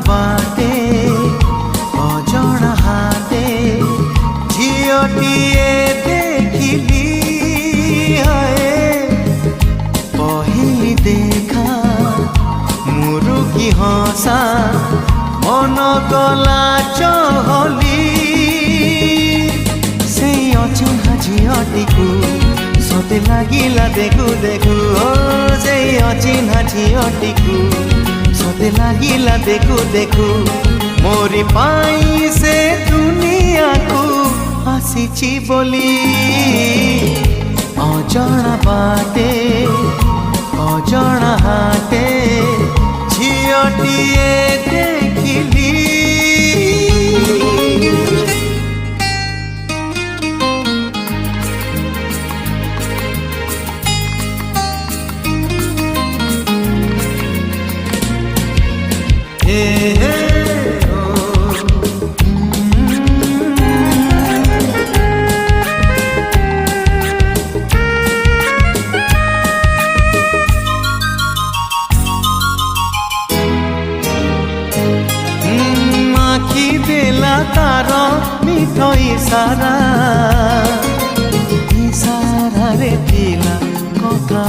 बाटे अजणा हाते झीलटिए देखिली पहली देखा मुरुकी हसा मन गला चहली से अचिन्हा झीलटिकू सते लागिला देखू देखू से अचिन्हा झीलटिकू सते लागिला देखू देखू मोरी पाई से दुनिया को आसीची बोली अजणा बाटे अजणा हाटे झीलटिए देखिली तार मिठ इशारा इशारा रे थिला कथा